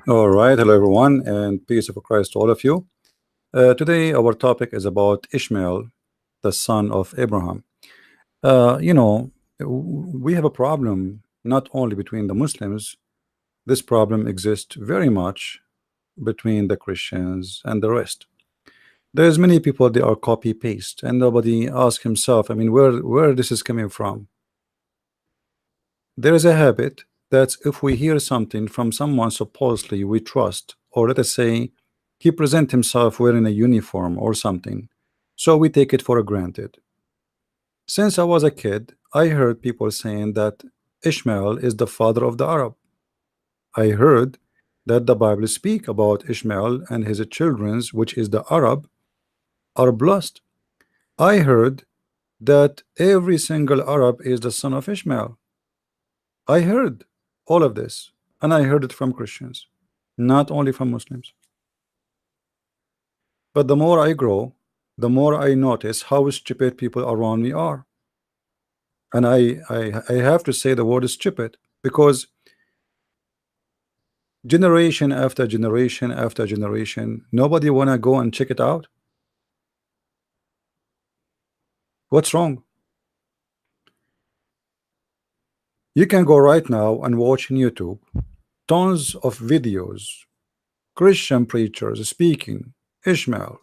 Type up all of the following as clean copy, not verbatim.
All right, hello everyone, and peace of Christ to all of you. Today, our topic is about Ishmael, the son of Abraham. We have a problem not only between the Muslims, this problem exists very much between the Christians and the rest. There's many people they are copy paste, and nobody asks himself, I mean, where this is coming from. There is a habit that if we hear something from someone supposedly we trust, or let us say he present himself wearing a uniform or something, so we take it for granted. Since I was a kid, I heard people saying that Ishmael is the father of the Arab. I heard that the Bible speak about Ishmael and his children's, which is the Arab, are blessed. I heard that every single Arab is the son of Ishmael. I heard all of this, and I heard it from Christians, not only from Muslims. But the more I grow, the more I notice how stupid people around me are. And I have to say the word is stupid because generation after generation after generation, nobody wanna go and check it out. What's wrong? You can go right now and watch on YouTube tons of videos, Christian preachers speaking Ishmael,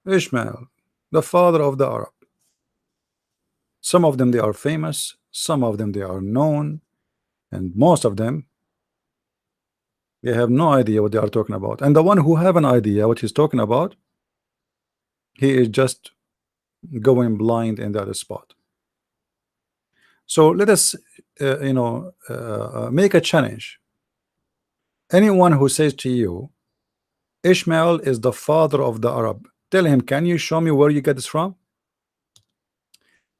the father of the Arab. Some of them they are famous, some of them they are known, and most of them they have no idea what they are talking about. And the one who have an idea what he's talking about, he is just going blind in the other spot. So let us, make a challenge. Anyone who says to you, Ishmael is the father of the Arab, tell him, can you show me where you get this from?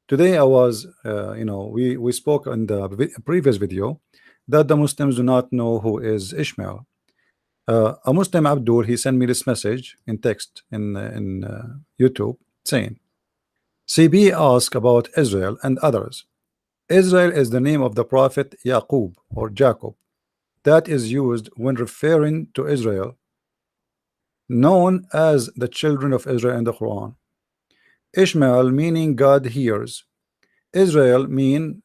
Today I was, we spoke in the previous video that the Muslims do not know who is Ishmael. A Muslim Abdul, he sent me this message in text in YouTube saying, CB asked about Israel and others. Israel is the name of the prophet Yaqub or Jacob that is used when referring to Israel, known as the children of Israel in the Quran. Ishmael meaning God hears. Israel mean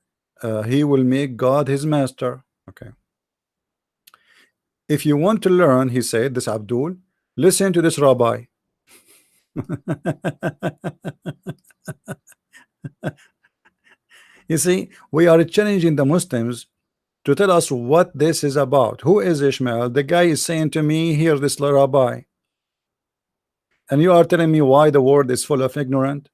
he will make God his master. Okay. If you want to learn, he said, this Abdul, listen to this rabbi. You see, we are challenging the Muslims to tell us what this is about. Who is Ishmael? The guy is saying to me, here, this rabbi. And you are telling me why the world is full of ignorant?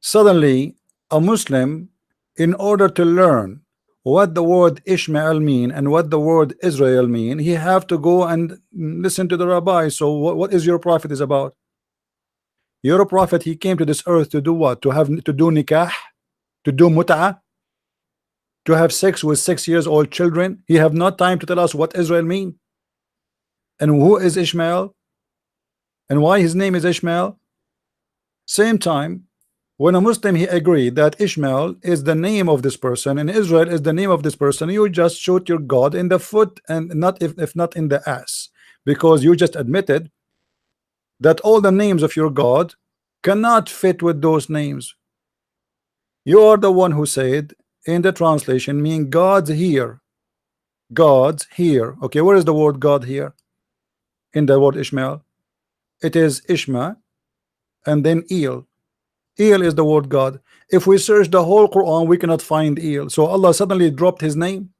Suddenly, a Muslim, in order to learn what the word Ishmael mean and what the word Israel mean, he have to go and listen to the rabbi. So what is your prophet is about? Your prophet, he came to this earth to do what? To do nikah, to do mut'ah, to have sex with 6 years old children. He have not time to tell us what Israel mean and who is Ishmael and why his name is Ishmael. Same time, when a Muslim he agreed that Ishmael is the name of this person and Israel is the name of this person, you just shoot your God in the foot and not if not in the ass, because you just admitted that all the names of your God cannot fit with those names. You are the one who said in the translation, mean God's here. God's here. Okay, where is the word God here? In the word Ishmael. It is Ishma and then El. El is the word God. If we search the whole Quran, we cannot find El. So Allah suddenly dropped his name.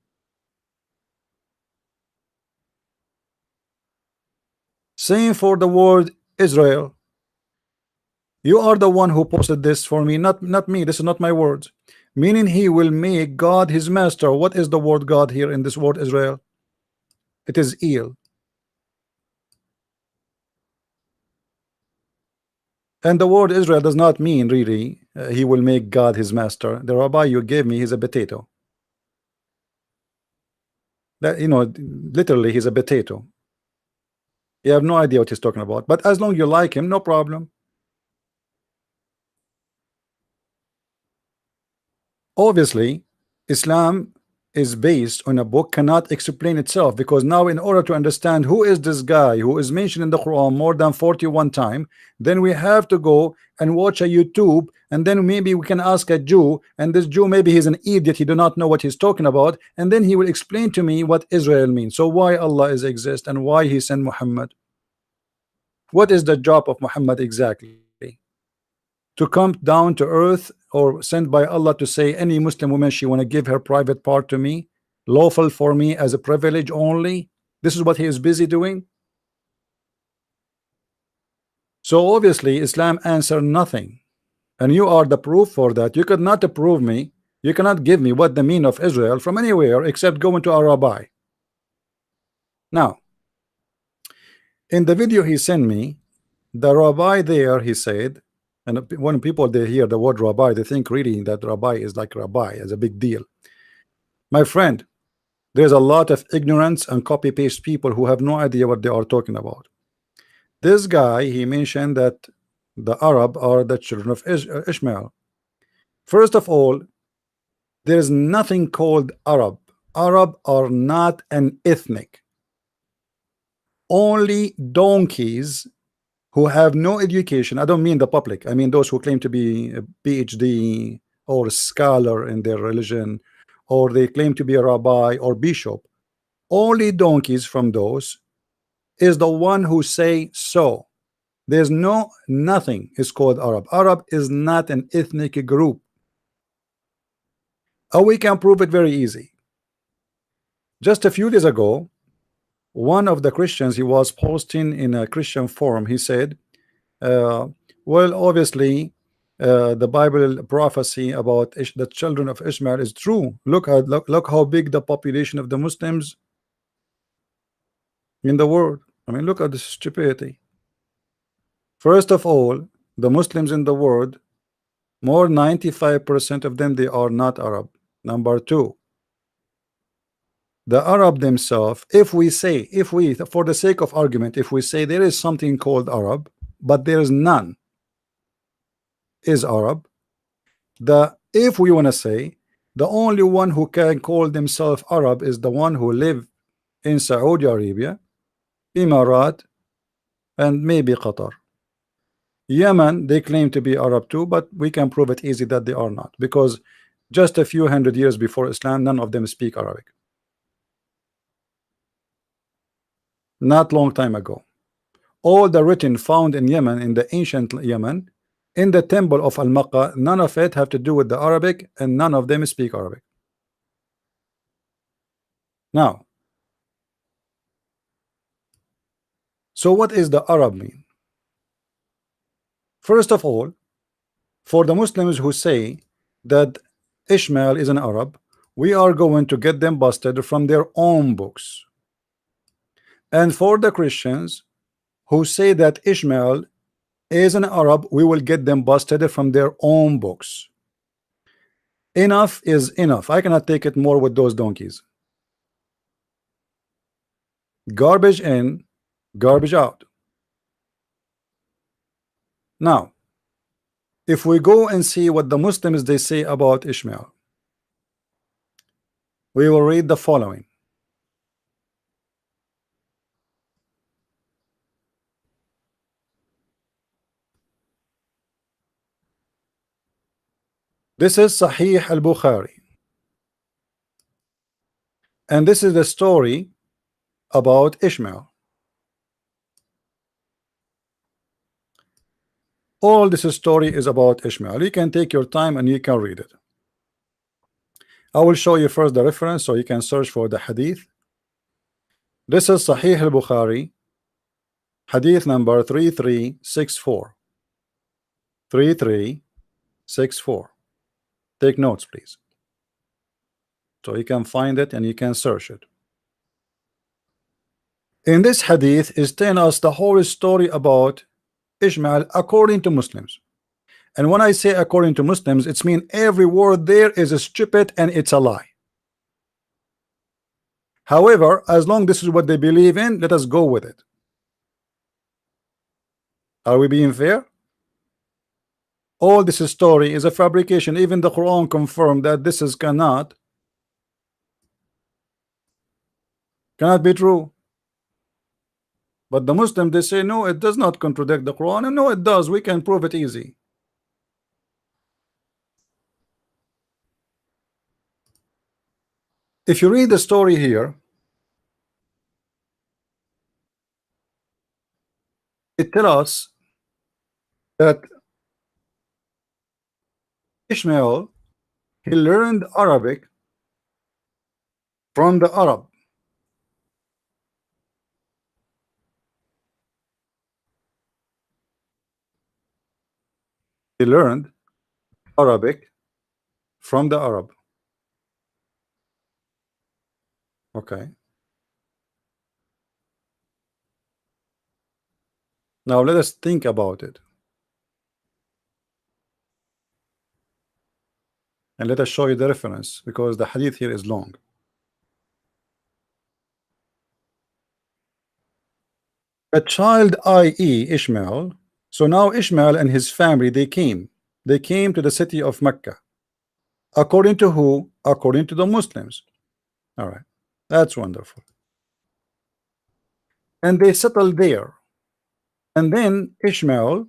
Same for the word Israel. You are the one who posted this for me, not me. This is not my words. Meaning he will make God his master. What is the word God here in this word Israel? It is El. And the word Israel does not mean really he will make God his master. The rabbi you gave me is a potato. That, literally he's a potato. You have no idea what he's talking about. But as long as you like him, no problem. Obviously, Islam is based on a book cannot explain itself, because now in order to understand who is this guy who is mentioned in the Quran more than 41 times, then we have to go and watch a YouTube, and then maybe we can ask a Jew, and this Jew, maybe he's an idiot, he do not know what he's talking about, and then he will explain to me what Israel means. So why Allah is exist and why he sent Muhammad? What is the job of Muhammad exactly? To come down to earth, or sent by Allah to say any Muslim woman she want to give her private part to me, lawful for me as a privilege only? This is what he is busy doing. So obviously Islam answered nothing, and you are the proof for that. You could not prove me, you cannot give me what the mean of Israel from anywhere except going to a rabbi. Now in the video he sent me, the rabbi there, he said, and when people they hear the word rabbi, they think really that rabbi is like rabbi as a big deal. My friend, there's a lot of ignorance and copy paste people who have no idea what they are talking about. This guy, he mentioned that the Arab are the children of Ishmael. First of all, there is nothing called Arab. Arab are not an ethnic. Only donkeys who have no education, I don't mean the public, I mean those who claim to be a PhD or a scholar in their religion, or they claim to be a rabbi or bishop, only donkeys from those is the one who say so. There's nothing is called Arab. Arab is not an ethnic group. We can prove it very easy. Just a few days ago, one of the Christians, he was posting in a Christian forum, he said, well, obviously the Bible prophecy about the children of Ishmael is true. Look how big the population of the Muslims in the world. I mean, look at the stupidity. First of all, the Muslims in the world, more 95% of them, they are not Arab. Number two, the Arab themselves, if we, for the sake of argument, if we say there is something called Arab, but there is none is Arab, if we want to say the only one who can call themselves Arab is the one who live in Saudi Arabia, Emirat, and maybe Qatar. Yemen, they claim to be Arab too, but we can prove it easy that they are not, because just a few hundred years before Islam, none of them speak Arabic. Not long time ago, all the written found in Yemen, in the ancient Yemen, in the temple of Al-Makkah, none of it have to do with the Arabic, and none of them speak Arabic. Now, so what is the Arab mean? First of all, for the Muslims who say that Ishmael is an Arab, we are going to get them busted from their own books. And for the Christians who say that Ishmael is an Arab, we will get them busted from their own books. Enough is enough. I cannot take it more with those donkeys. Garbage in, garbage out. Now, if we go and see what the Muslims they say about Ishmael, we will read the following. This is Sahih al-Bukhari, and this is the story about Ishmael. All this story is about Ishmael. You can take your time and you can read it. I will show you first the reference so you can search for the hadith. This is Sahih al-Bukhari, hadith number 3364. 3364. Take notes, please, so you can find it and you can search it. In this hadith is telling us the whole story about Ishmael according to Muslims. And when I say according to Muslims, it's mean every word there is stupid and it's a lie. However, as long this is what they believe in, let us go with it. Are we being fair? All this story is a fabrication. Even the Quran confirmed that this is cannot Cannot be true. But the Muslim, they say no, it does not contradict the Quran, and no, it does. We can prove it easy. If you read the story here, it tells us that Ishmael, he learned Arabic from the Arab. He learned Arabic from the Arab. Okay. Now let us think about it. And let us show you the reference, because the hadith here is long. A child, i.e. Ishmael. So now Ishmael and his family, they came. They came to the city of Mecca. According to who? According to the Muslims. All right. That's wonderful. And they settled there. And then Ishmael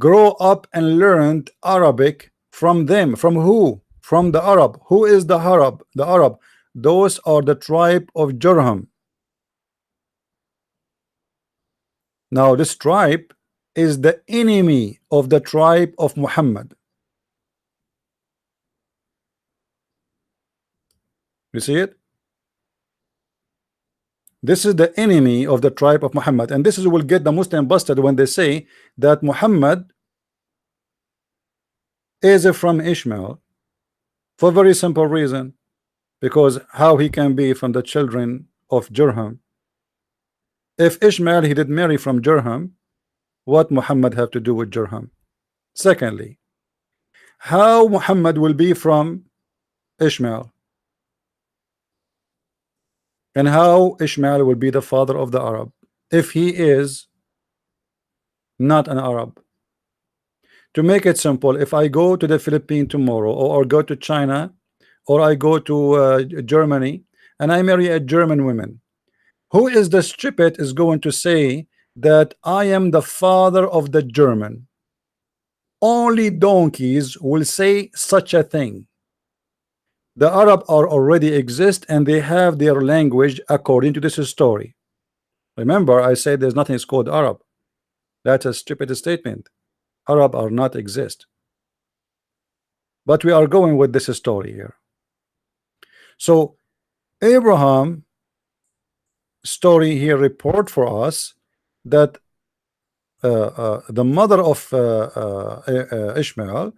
grow up and learned Arabic from them. From who? From the Arab. Who is the Arab? The Arab. Those are the tribe of Jurham. Now this tribe is the enemy of the tribe of Muhammad. You see it? This is the enemy of the tribe of Muhammad, and this is will get the Muslim busted when they say that Muhammad is from Ishmael, for a very simple reason, because how he can be from the children of Jurham? If Ishmael he did marry from Jurham, what Muhammad have to do with Jurham? Secondly, how Muhammad will be from Ishmael, and how Ishmael will be the father of the Arab if he is not an Arab? To make it simple, if I go to the Philippines tomorrow, or go to China, or I go to Germany, and I marry a German woman, who is the stupid is going to say that I am the father of the German? Only donkeys will say such a thing. The Arab are already exist, and they have their language according to this story. Remember, I said there's nothing is called Arab. That's a stupid statement. Arab are not exist. But we are going with this story here. So Abraham story here report for us that the mother of Ishmael,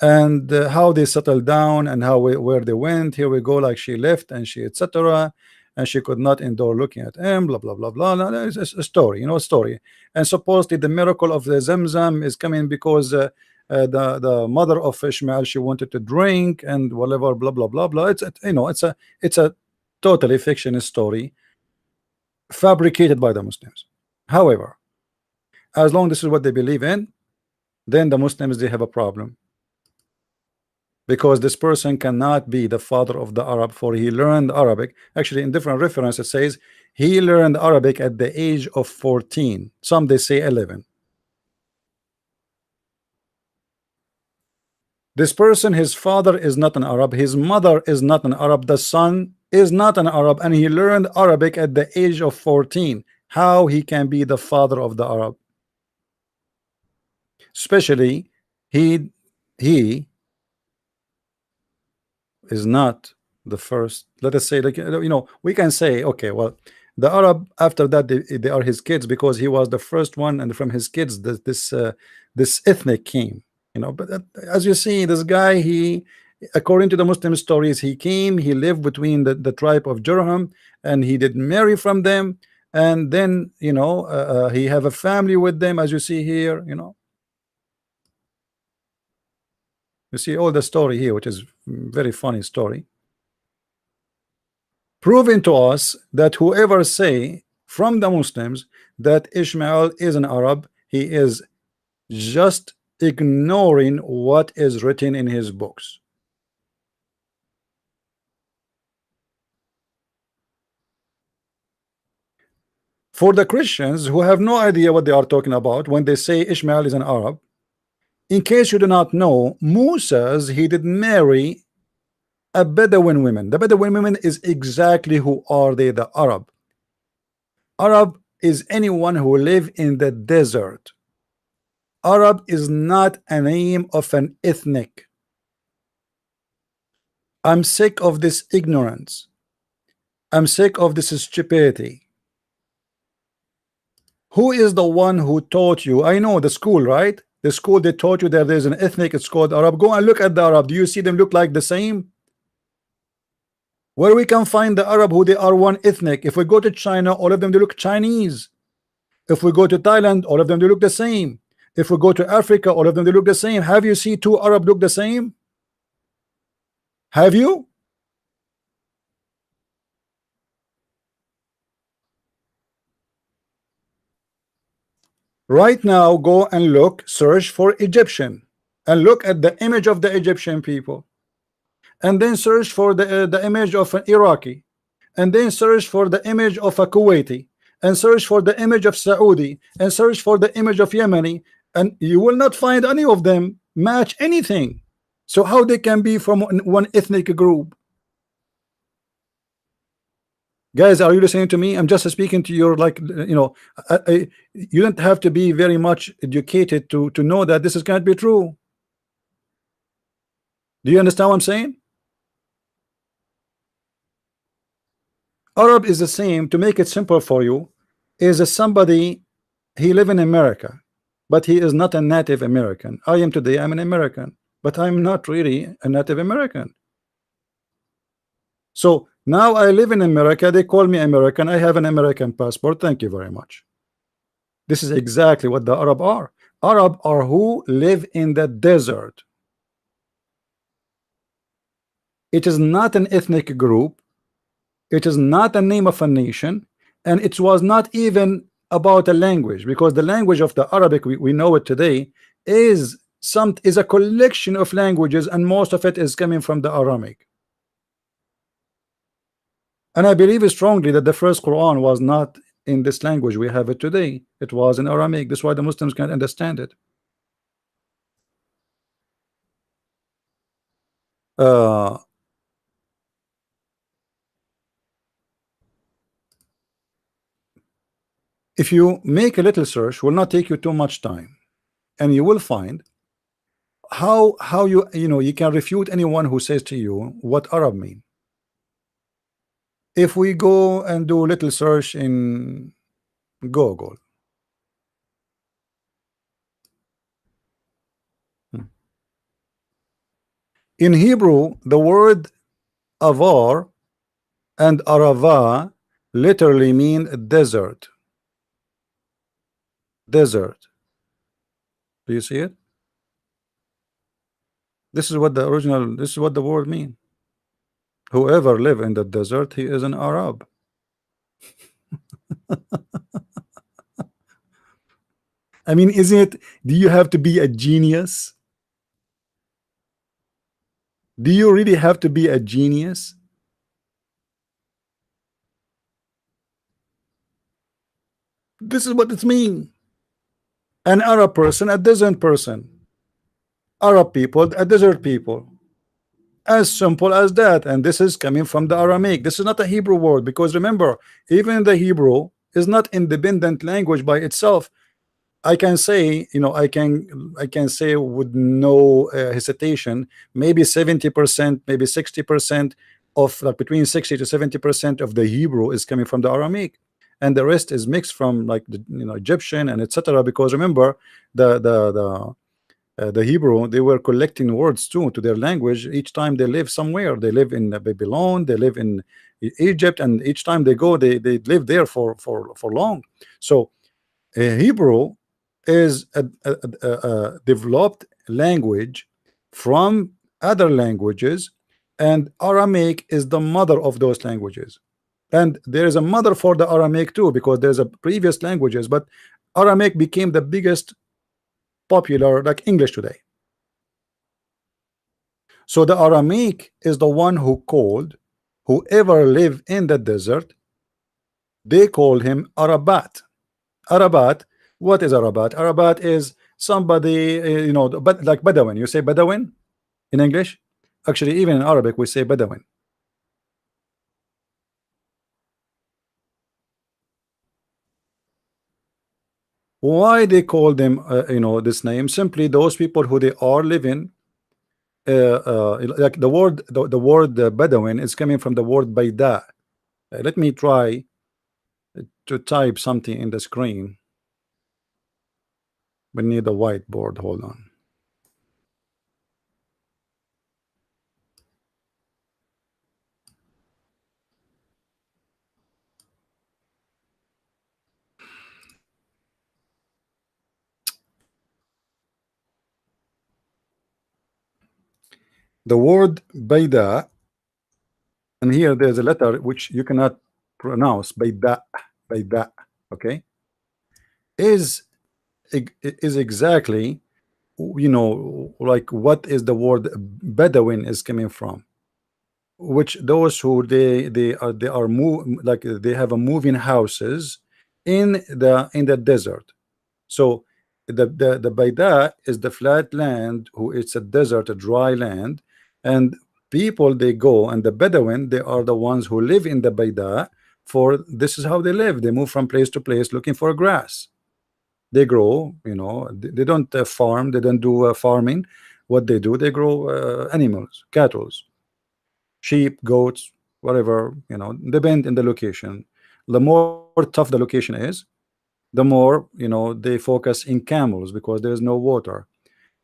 and how they settled down, and how where they went. Here we go, like she left and she etc. And she could not endure looking at him, blah blah blah blah. No, it's a story, you know, a story. And supposedly the miracle of the Zamzam is coming because the mother of Ishmael, she wanted to drink and whatever, blah blah blah blah. It's you know, it's a totally fictional story fabricated by the Muslims. However, as long as this is what they believe in, then the Muslims, they have a problem, because this person cannot be the father of the Arab, for he learned Arabic. Actually, in different reference it says he learned Arabic at the age of 14. Some they say 11. This person, his father is not an Arab, his mother is not an Arab, the son is not an Arab, and he learned Arabic at the age of 14. How he can be the father of the Arab? Especially he is not the first. Let us say, like, you know, we can say, okay, well, the Arab after that, they are his kids, because he was the first one, and from his kids this ethnic came, you know. But as you see, this guy, he, according to the Muslim stories, he came, he lived between the tribe of Jurham, and he did marry from them, and then, you know, he have a family with them, as you see here, you know. You see all the story here, which is very funny story, proving to us that whoever say from the Muslims that Ishmael is an Arab, he is just ignoring what is written in his books. For the Christians who have no idea what they are talking about when they say Ishmael is an Arab, in case you do not know, Moses, he did marry a Bedouin woman. The Bedouin women is exactly who are they? The Arab. Arab is anyone who live in the desert. Arab is not a name of an ethnic. I'm sick of this ignorance. I'm sick of this stupidity. Who is the one who taught you? I know the school, right? The school they taught you that there's an ethnic, it's called Arab. Go and look at the Arab. Do you see them look like the same? Where we can find the Arab who they are one ethnic? If we go to China, all of them they look Chinese. If we go to Thailand, all of them they look the same. If we go to Africa, all of them they look the same. Have you seen two Arab look the same? Have you? Right now, go and look, search for Egyptian, and look at the image of the Egyptian people, and then search for the image of an Iraqi, and then search for the image of a Kuwaiti, and search for the image of Saudi, and search for the image of Yemeni, and you will not find any of them match anything. So how they can be from one ethnic group? Guys, are you listening to me? I'm just speaking to your, like, you know, you don't have to be very much educated to know that this is can't be true. Do you understand what I'm saying? Arab is the same, to make it simple for you, is a somebody, he live in America, but he is not a native American. I am today, I'm an American, but I'm not really a native American. So now I live in America, they call me American, I have an American passport, thank you very much. This is exactly what the Arab are. Arab are who live in the desert. It is not an ethnic group, it is not a name of a nation, and it was not even about a language, because the language of the Arabic, we know it today, is a collection of languages, and most of it is coming from the Aramaic. And I believe strongly that the first Quran was not in this language we have it today. It was in Aramaic. That's why the Muslims can't understand it. If you make a little search, will not take you too much time, and you will find how you know you can refute anyone who says to you what Arab mean. If we go and do a little search in Google, in Hebrew, the word avar and arava literally mean desert. Desert. Do you see it? This is what the original, this is what the word mean. Whoever live in the desert, he is an Arab. I mean, isn't it? Do you have to be a genius? Do you really have to be a genius? This is what it means. An Arab person, a desert person. Arab people, a desert people. As simple as that. And this is coming from the Aramaic. This is not a Hebrew word, because remember, even the Hebrew is not independent language by itself. I can say, you know, I can say with no hesitation, maybe 70%, maybe 60% of, like, between 60 to 70% of the Hebrew is coming from the Aramaic, and the rest is mixed from, like, the, you know, Egyptian and etc. Because remember, the Hebrew, they were collecting words too to their language each time they live somewhere. They live in Babylon, they live in Egypt, and each time they go, they live there for long. So Hebrew is a developed language from other languages, and Aramaic is the mother of those languages. And there is a mother for the Aramaic too, because there's a previous languages, but Aramaic became the biggest popular, like English today. So the Aramaic is the one who called whoever live in the desert They called him Arabat. Arabat. What is Arabat? Arabat is somebody, but like Bedouin. You say Bedouin in English. Actually, even in Arabic, we say Bedouin. Why they call them, this name? Simply those people who they are living. Like the word Bedouin is coming from the word Baida. Let me try to type something in the screen. We need a whiteboard. Hold on. The word Baida, and here there's a letter which you cannot pronounce. Baida, Baida. Okay, is is exactly, like what is the word Bedouin is coming from, which those who they are move, like they have a moving houses in the desert. So the Baida is the flat land, who it's a desert, a dry land, and people they go, and the Bedouin, they are the ones who live in the Baida. For this is how they live. They move from place to place looking for grass. They grow, they don't farm, they don't do farming. What they do, they grow animals, cattle, sheep, goats, whatever, depend in the location. The more tough the location is, the more they focus in camels, because there's no water.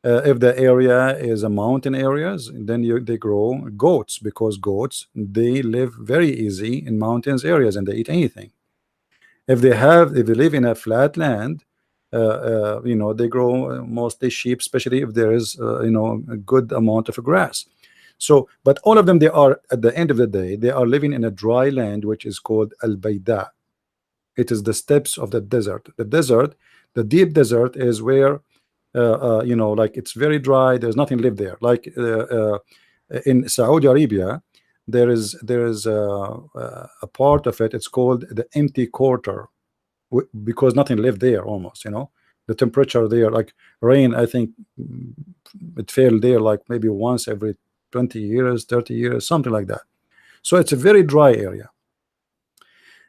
If the area is a mountain areas, then they grow goats, because goats, they live very easy in mountains areas and they eat anything. If they live in a flat land, they grow mostly sheep, especially if there is a good amount of grass. So, but all of them, they are, at the end of the day, they are living in a dry land which is called al Baida. It is the steppes of the desert. The desert, the deep desert, is where like it's very dry. There's nothing live there. Like in Saudi Arabia, there is a part of it. It's called the empty quarter, because nothing lived there almost. The temperature there, like rain, I think it fell there like maybe once every 20 years, 30 years, something like that. So it's a very dry area.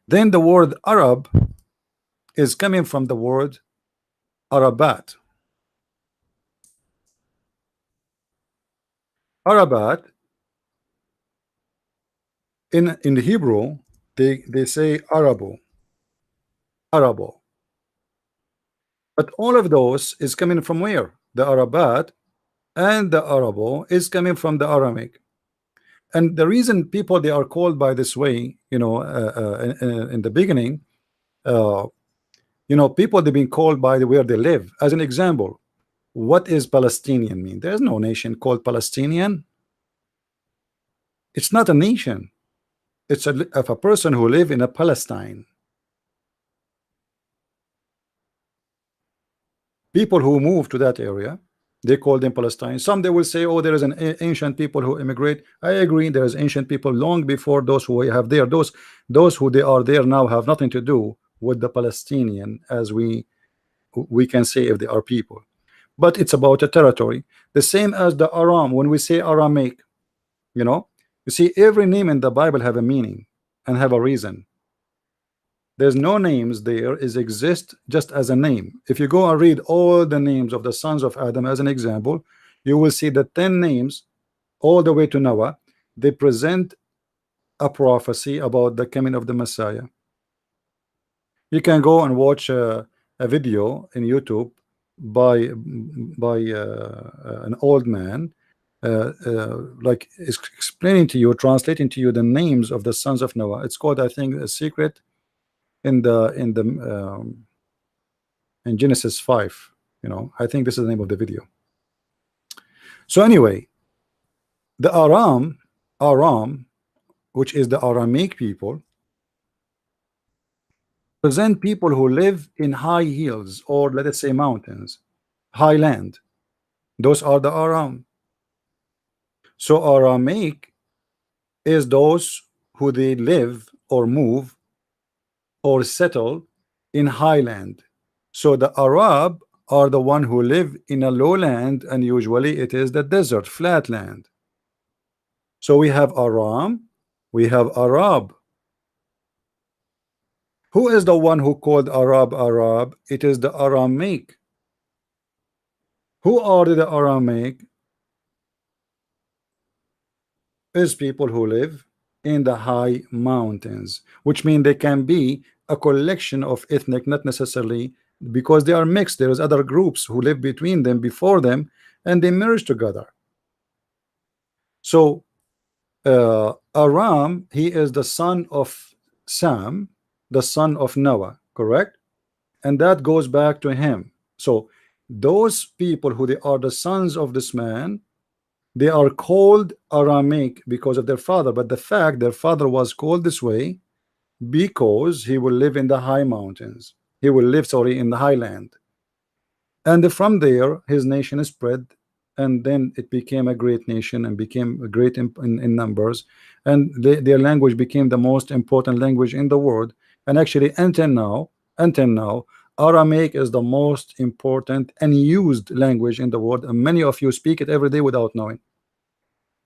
Then the word Arab is coming from the word Arabat. Arabat in the Hebrew, they say Arabo, Arabo. But all of those is coming from where? The Arabat and the Arabo is coming from the Aramaic. And the reason people they are called by this way, in the beginning, uh, people they've been called by the where they live. As an example, what is Palestinian mean? There's no nation called Palestinian. It's not a nation. It's of a person who live in a Palestine. People who move to that area, they call them Palestine. Some they will say, oh, there is an ancient people who immigrate. I agree, there is ancient people long before those who we have there. Those who they are there now have nothing to do with the Palestinian, as we can say, if they are people. But it's about a territory. The same as the Aram. When we say Aramaic, you see, every name in the Bible have a meaning and have a reason. There's no names there, is exist just as a name. If you go and read all the names of the sons of Adam as an example, you will see the 10 names all the way to Noah. They present a prophecy about the coming of the Messiah. You can go and watch a video in YouTube by an old man, like explaining to you, translating to you the names of the sons of Noah. It's called, I think, A Secret in Genesis 5. I think this is the name of the video. So anyway, the Aram, which is the Aramaic people, present people who live in high hills, or let us say mountains, high land. Those are the Aram. So Aramaic is those who they live or move or settle in highland. So the Arab are the one who live in a lowland, and usually it is the desert, flat land. So we have Aram, we have Arab. Who is the one who called Arab Arab? It is the Aramaic. Who are the Aramaic? Is people who live in the high mountains, which mean they can be a collection of ethnic, not necessarily because they are mixed. There is other groups who live between them, before them, and they merge together. So Aram, he is the son of Sam, the son of Noah, correct? And that goes back to him. So those people who they are the sons of this man, they are called Aramaic because of their father, but the fact their father was called this way because he will live in the high mountains. He will live, sorry, in the highland. And from there, his nation is spread, and then it became a great nation and became great in numbers. And their language became the most important language in the world. And actually, until now, Aramaic is the most important and used language in the world. And many of you speak it every day without knowing.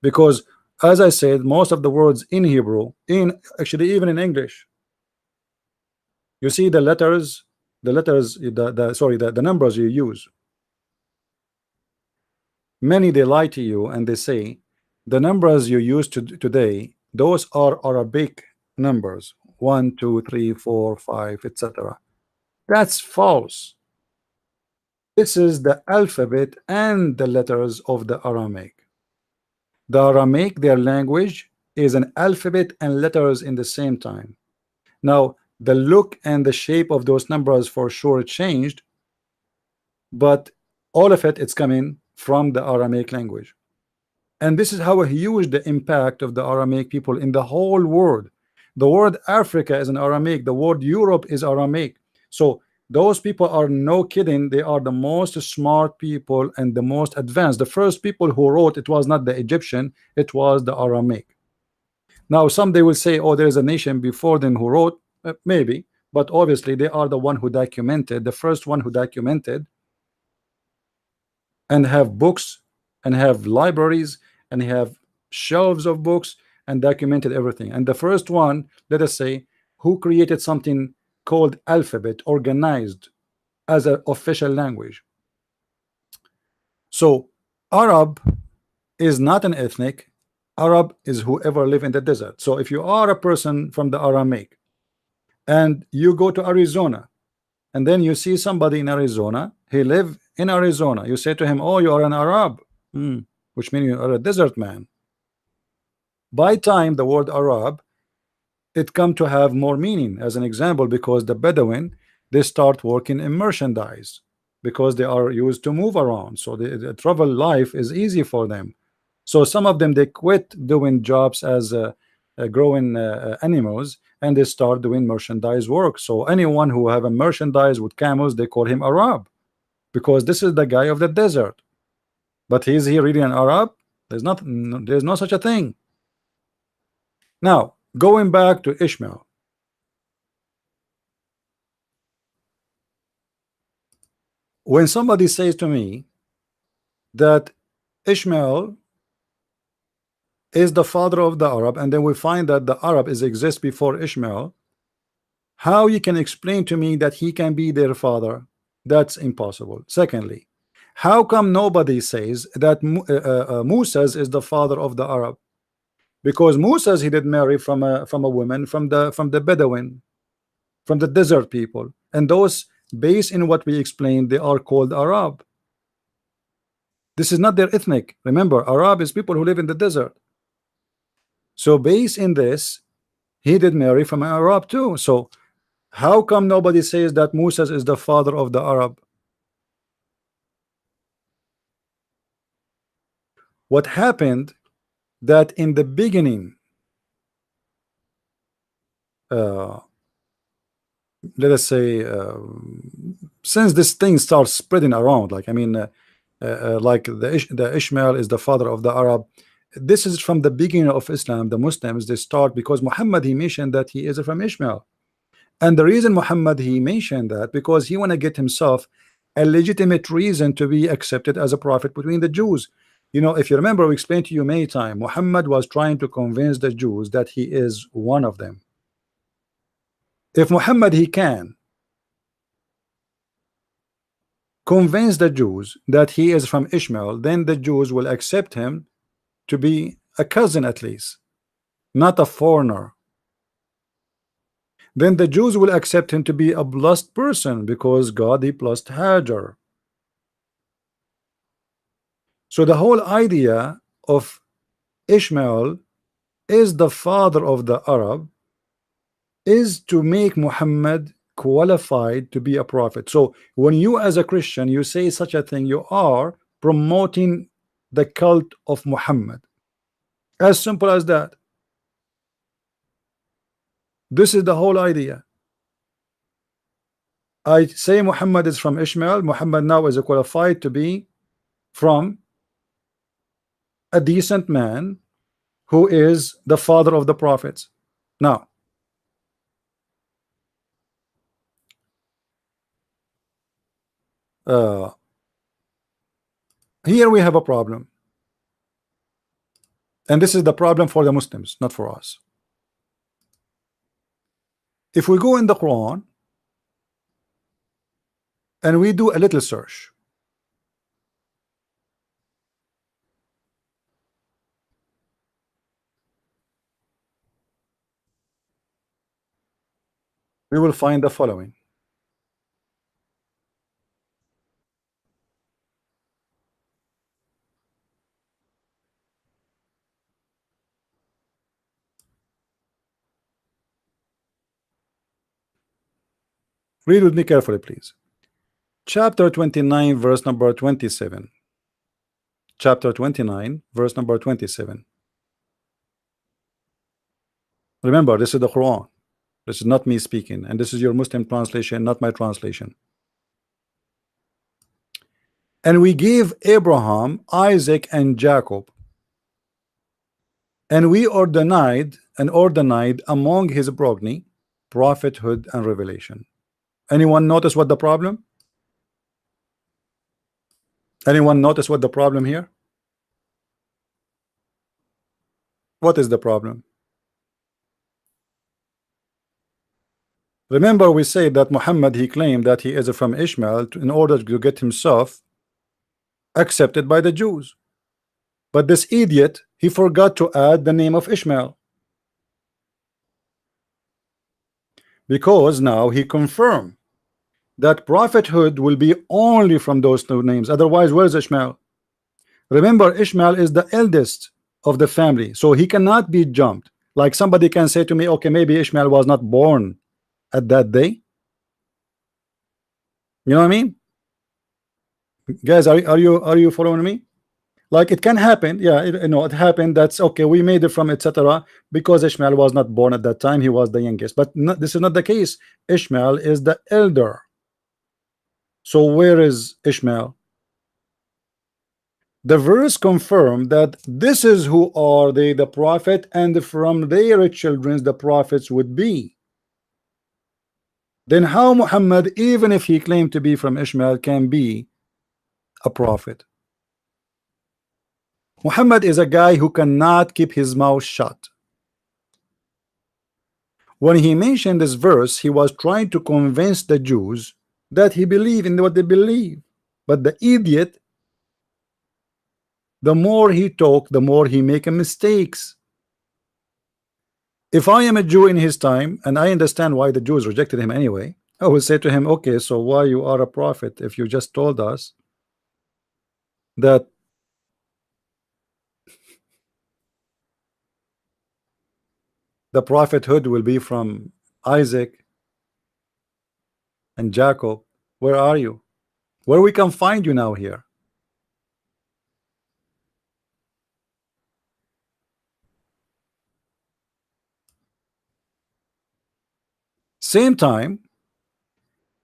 Because, as I said, most of the words in Hebrew, in actually even in English, you see the letters, the numbers you use. Many they lie to you and they say the numbers you use today, those are Arabic numbers, 1, 2, 3, 4, 5, etc. That's false. This is the alphabet and the letters of the Aramaic. The Aramaic, their language, is an alphabet and letters in the same time. Now, the look and the shape of those numbers for sure changed, but all of it's coming from the Aramaic language. And this is how huge the impact of the Aramaic people in the whole world. The word Africa is an Aramaic, the word Europe is Aramaic. So those people are no kidding, they are the most smart people and the most advanced. The first people who wrote, it was not the Egyptian, it was the Aramaic. Now someday will say, oh, there is a nation before them who wrote. Maybe, but obviously they are the one who documented, the first one who documented, and have books and have libraries and have shelves of books and documented everything. And the first one, let us say, who created something called alphabet, organized as an official language. So Arab is not an ethnic. Arab is whoever live in the desert. So if you are a person from the Aramaic and you go to Arizona and then you see somebody in Arizona, he live in Arizona, you say to him, oh, you are an Arab, which means you are a desert man. By time the word Arab, it come to have more meaning. As an example, because the Bedouin, they start working in merchandise because they are used to move around, so the travel life is easy for them. So some of them, they quit doing jobs as growing animals, and they start doing merchandise work. So anyone who have a merchandise with camels, they call him Arab, because this is the guy of the desert. But is he really an Arab? There's no such a thing. Now going back to Ishmael, when somebody says to me that Ishmael is the father of the Arab, and then we find that the Arab exists before Ishmael, how you can explain to me that he can be their father? That's impossible. Secondly, how come nobody says that Moses is the father of the Arab? Because Moses, he did marry from a woman from the Bedouin, from the desert people, and those, based in what we explained, they are called Arab. This is not their ethnic. Remember, Arab is people who live in the desert. So based in this, he did marry from an Arab too. So how come nobody says that Moses is the father of the Arab? What happened that in the beginning, let us say, since this thing starts spreading around, like, I mean, like the Ishmael is the father of the Arab. This is from the beginning of Islam. The Muslims, they start, because Muhammad, he mentioned that he is from Ishmael, And the reason Muhammad he mentioned that because he want to get himself a legitimate reason to be accepted as a prophet between the Jews. You know, if you remember, we explained to you many times, Muhammad was trying to convince the Jews that he is one of them. If Muhammad he can convince the Jews that he is from Ishmael, then the Jews will accept him to be a cousin at least, not a foreigner. Then the Jews will accept him to be a blessed person because God he blessed Hajar. So the whole idea of Ishmael is the father of the Arab is to make Muhammad qualified to be a prophet. So when you as a Christian you say such a thing, you are promoting the cult of Muhammad. As simple as that. This is the whole idea. I say Muhammad is from Ishmael. Muhammad now is qualified to be from a decent man who is the father of the prophets. Now here we have a problem, and this is the problem for the Muslims, not for us. If we go in the Quran and we do a little search, we will find the following. Read with me carefully, please. Chapter 29, verse number 27. Chapter 29, verse number 27. Remember, this is the Quran. This is not me speaking, and this is your Muslim translation, not my translation. And we gave Abraham, Isaac, and Jacob, and we ordained among his progeny prophethood and revelation. Anyone notice what the problem? Anyone notice what the problem here? What is the problem? Remember, we say that Muhammad he claimed that he is from Ishmael in order to get himself accepted by the Jews. But this idiot, he forgot to add the name of Ishmael, because now he confirmed that prophethood will be only from those two names. Otherwise, where's Ishmael? Remember, Ishmael is the eldest of the family, so he cannot be jumped. Like somebody can say to me, okay, maybe Ishmael was not born at that day. You know what I mean? Guys, are you following me? Like it can happen, yeah, it happened. That's okay. We made it from etc. because Ishmael was not born at that time. He was the youngest, but this is not the case. Ishmael is the elder. So where is Ishmael? The verse confirmed that this is who are they, the prophet, and from their children the prophets would be. Then how Muhammad, even if he claimed to be from Ishmael, can be a prophet? Muhammad is a guy who cannot keep his mouth shut. When he mentioned this verse, he was trying to convince the Jews that he believed in what they believe. But the idiot, the more he talk, the more he make mistakes. If I am a Jew in his time, and I understand why the Jews rejected him anyway, I will say to him, okay, so why you are a prophet if you just told us that the prophethood will be from Isaac and Jacob? Where are you? Where we can find you now here? Same time,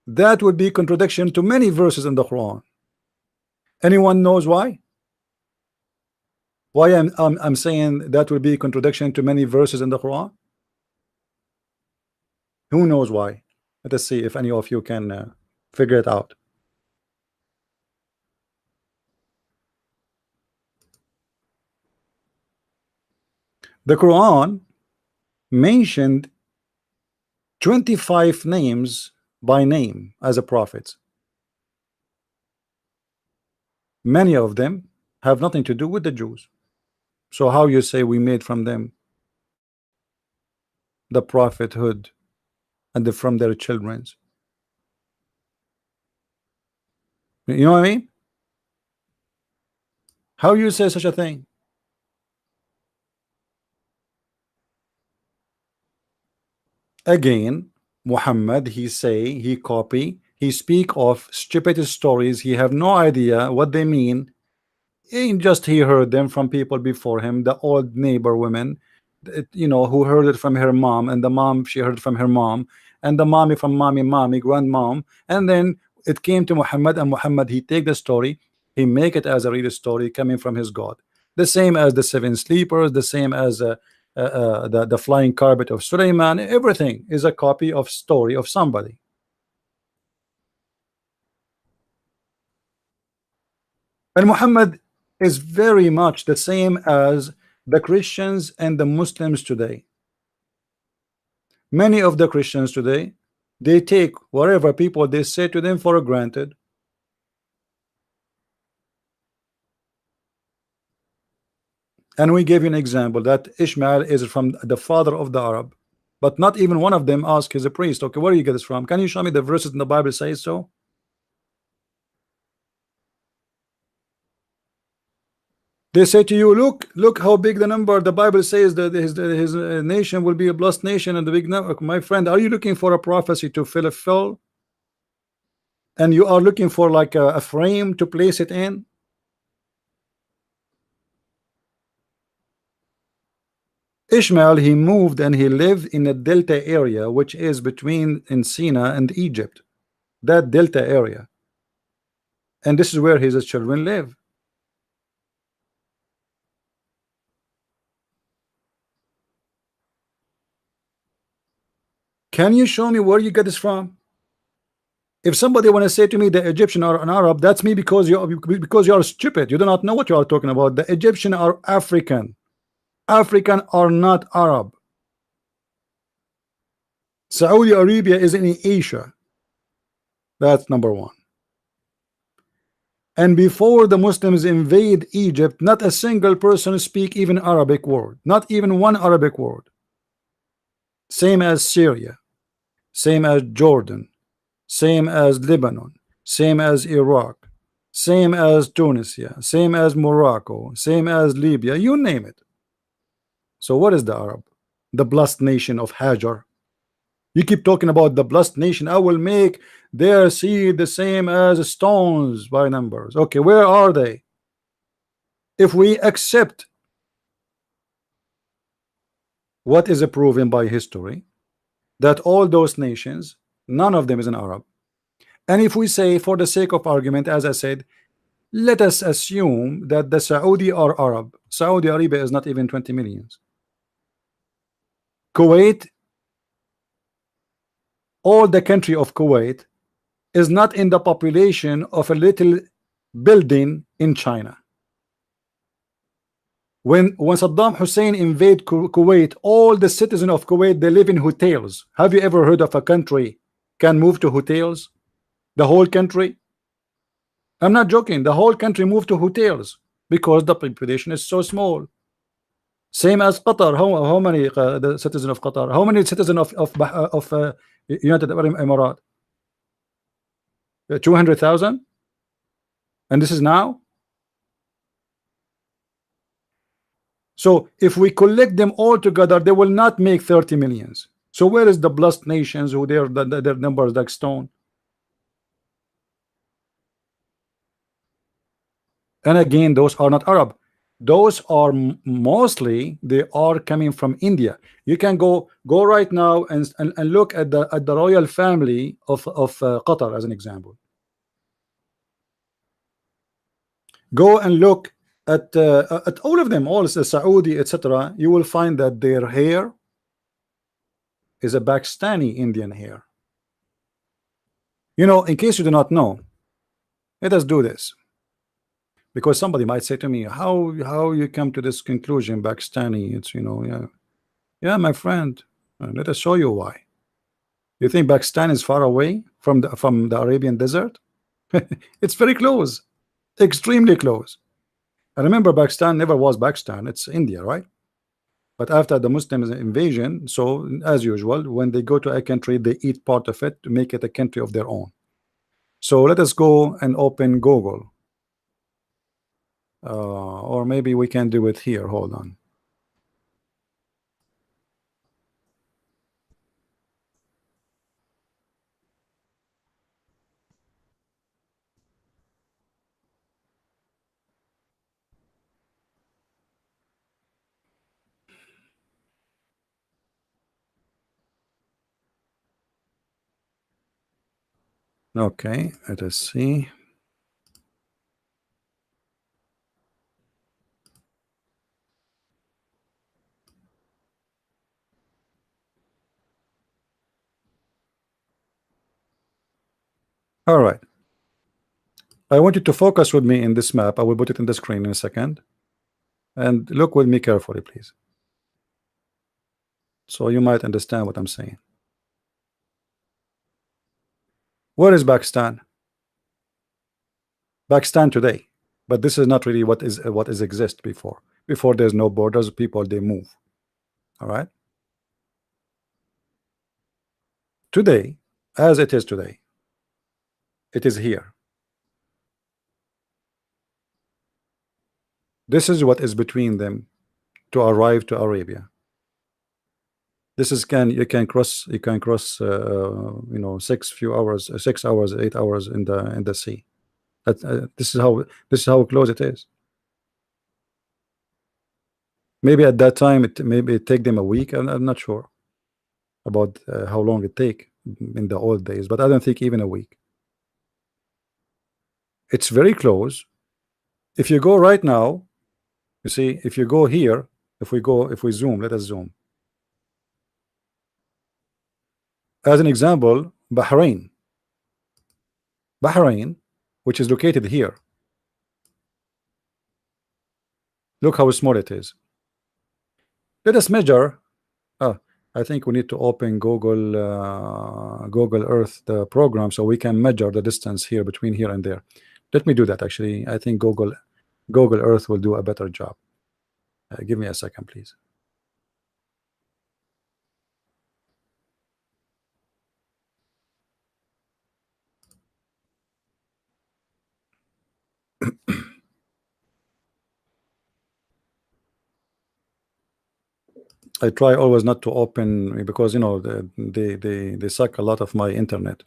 that would be contradiction to many verses in the Quran. Anyone knows why? Why I'm saying that would be contradiction to many verses in the Quran? Who knows why? Let us see if any of you can figure it out. The Quran mentioned 25 names by name as a prophet. Many of them have nothing to do with the Jews. So how you say we made from them the prophethood and from their children's? You know what I mean? How you say such a thing? Again, Muhammad, he say, he copy, he speak of stupid stories. He have no idea what they mean. Ain't just he heard them from people before him, the old neighbor women, you know, who heard it from her mom, and the mom, she heard it from her mom, and the mommy from mommy, grandmom, and then it came to Muhammad, and Muhammad, he take the story, he make it as a real story coming from his God. The same as the seven sleepers, the same as the flying carpet of Suleiman. Everything is a copy of story of somebody. And Muhammad is very much the same as the Christians and the Muslims today. Many of the Christians today, they take whatever people they say to them for granted. And we gave you an example that Ishmael is from the father of the Arab, but not even one of them asked his priest, okay, where do you get this from? Can you show me the verses in the Bible say so? They say to you, look how big the number. The Bible says that his nation will be a blessed nation, and the big number. My friend, are you looking for a prophecy to fulfill? And you are looking for like a frame to place it in? Ishmael, he moved and he lived in a delta area, which is between in Sinai and Egypt, that delta area. And this is where his children live. Can you show me where you get this from? If somebody want to say to me the Egyptian are an Arab, that's me because you are stupid. You do not know what you are talking about. The Egyptian are African. African are not Arab. Saudi Arabia is in Asia. That's number one. And before the Muslims invade Egypt, not a single person speak even Arabic word. Not even one Arabic word. Same as Syria. Same as Jordan. Same as Lebanon. Same as Iraq. Same as Tunisia. Same as Morocco. Same as Libya. You name it. So what is the Arab? The blessed nation of Hajar. You keep talking about the blessed nation. I will make their seed the same as stones by numbers. Okay, where are they? If we accept what is proven by history, that all those nations, none of them is an Arab. And if we say, for the sake of argument, as I said, let us assume that the Saudi are Arab. Saudi Arabia is not even 20 millions. Kuwait, all the country of Kuwait is not in the population of a little building in China. When Saddam Hussein invade Kuwait, all the citizens of Kuwait, they live in hotels. Have you ever heard of a country can move to hotels? The whole country? I'm not joking. The whole country moved to hotels because the population is so small. Same as Qatar. How many the citizens of Qatar? How many citizens of United Arab Emirates? 200,000. And this is now. So if we collect them all together, they will not make 30 millions. So where is the blessed nations who their numbers like stone? And again, those are not Arab. Those are mostly, they are coming from India. You can go right now and look at the royal family of Qatar as an example. Go and look at all of them, all the Saudi, etc. You will find that their hair is a Pakistani Indian here. You know, in case you do not know, let us do this, because somebody might say to me, how you come to this conclusion, Pakistani? It's, you know, yeah, my friend. Let us show you why. You think Pakistan is far away from the Arabian desert? It's very close, extremely close. I remember Pakistan never was Pakistan, it's India, right? But after the Muslim invasion, so as usual, when they go to a country, they eat part of it to make it a country of their own. So let us go and open Google, or maybe we can do it here. Hold on. Okay, let us see. All right. I want you to focus with me in this map. I will put it in the screen in a second. And look with me carefully, please. So you might understand what I'm saying. Where is Pakistan? Pakistan today. But this is not really what is exist before. Before there's no borders, people they move. All right. Today, as it is today, it is here. This is what is between them to arrive to Arabia. This is you can cross you know 6 hours 8 hours in the sea. This is how close it is. Maybe at that time maybe it take them a week. I'm not sure about how long it take in the old days, but I don't think even a week. It's very close. If you go right now, you see, if you go here, if we zoom, let us zoom. As an example, Bahrain, which is located here. Look how small it is. Let us measure. I think we need to open Google Earth, the program, so we can measure the distance here between here and there. Let me do that. Actually, I think Google Earth will do a better job. Give me a second, please. I try always not to open, because you know they suck a lot of my internet.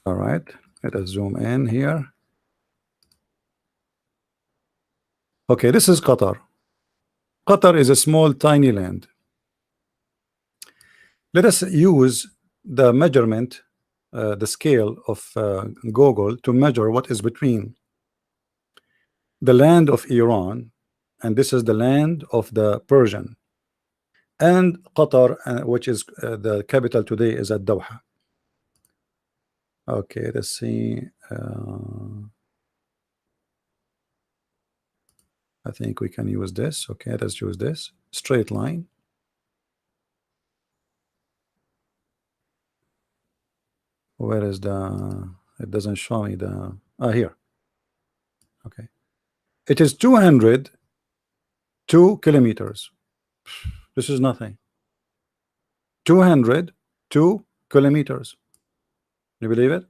All right, let us zoom in here. Okay, this is Qatar. Qatar is a small tiny land. Let us use the measurement, the scale of Google to measure what is between the land of Iran, and this is the land of the Persian, and Qatar, which is the capital today is at Doha. Okay, let's see. I think we can use this. Okay, let's use this straight line. Where is the? It doesn't show me the. Here. Okay, it is 202 kilometers. This is nothing. 202 kilometers. You believe it?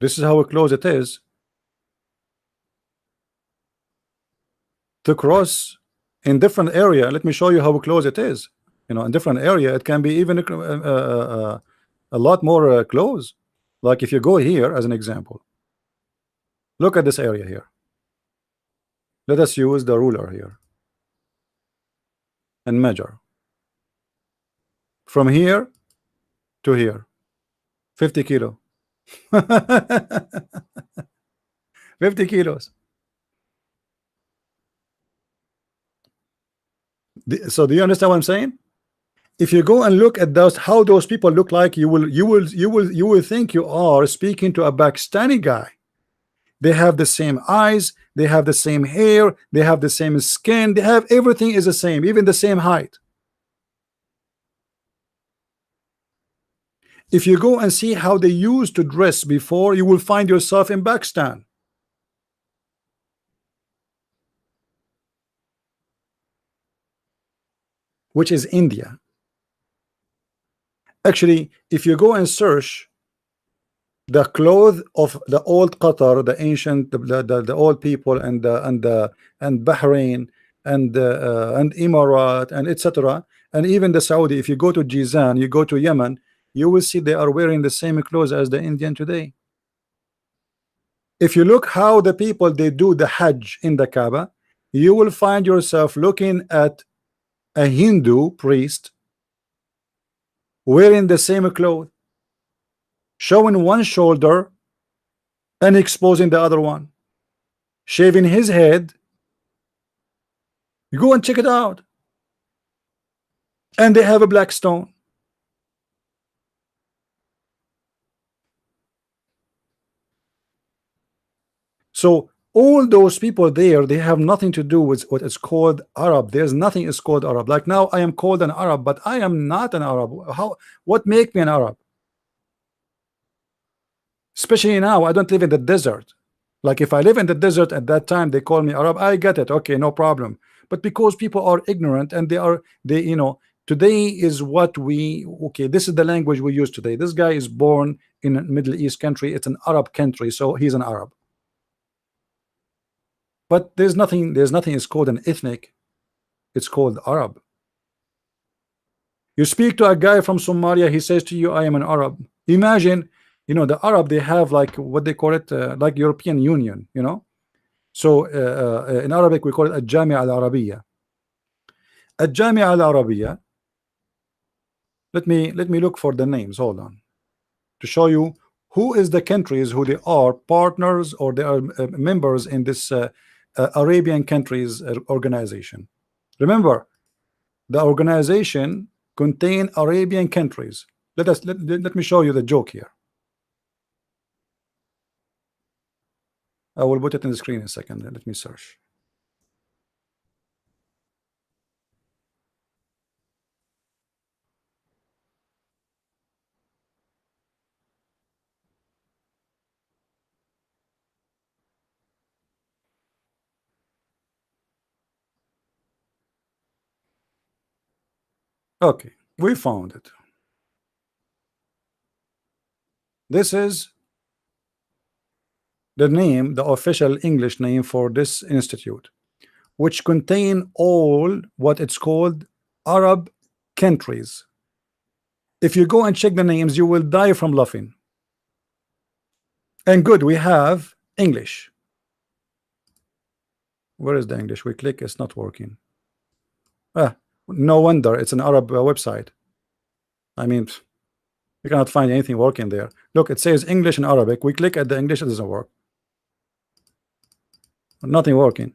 This is how close it is to cross in different area. Let me show you how close it is. You know, in different area, it can be even a lot more close. Like if you go here as an example, look at this area here. Let us use the ruler here and measure. from here to here, 50 kilo. 50 kilos. So do you understand what I'm saying? If you go and look at those, how those people look like, you will think you are speaking to a Pakistani guy. They have the same eyes, they have the same hair, they have the same skin, they have everything is the same, even the same height. If you go and see how they used to dress before, you will find yourself in Pakistan. Which is India. Actually, if you go and search the clothes of the old Qatar, the ancient, the old people, and Bahrain and Emirat and etc., and even the Saudi. If you go to Jizan, you go to Yemen, you will see they are wearing the same clothes as the Indian today. If you look how the people they do the Hajj in the Kaaba, you will find yourself looking at a Hindu priest wearing the same clothes, showing one shoulder and exposing the other one, shaving his head. You go and check it out. And they have a black stone. So all those people there, they have nothing to do with what is called Arab. There's nothing is called Arab. Like now I am called an Arab, but I am not an Arab. What make me an Arab? Especially now, I don't live in the desert. Like if I live in the desert at that time, they call me Arab, I get it, okay, no problem. But because people are ignorant and they you know, today is what we, okay, this is the language we use today. This guy is born in a Middle East country, it's an Arab country, so he's an Arab. But there's nothing is called an ethnic, it's called Arab. You speak to a guy from Somalia, he says to you, I am an Arab. Imagine, you know, the Arab, they have like what they call it, like European Union, you know. So in Arabic we call it الجامعة العربية. الجامعة العربية. Let me look for the names. Hold on, to show you who is the countries who they are partners or they are members in this Arabian countries organization. Remember, the organization contain Arabian countries. Let me show you the joke here. I will put it in the screen in a second. Let me search. Okay, we found it. This is the name, the official English name for this institute, which contain all what it's called Arab countries. If you go and check the names, you will die from laughing. And good, we have English. Where is the English? We click, it's not working. No wonder, it's an Arab website. I mean, you cannot find anything working there. Look, it says English and Arabic. We click at the English, it doesn't work. Nothing working.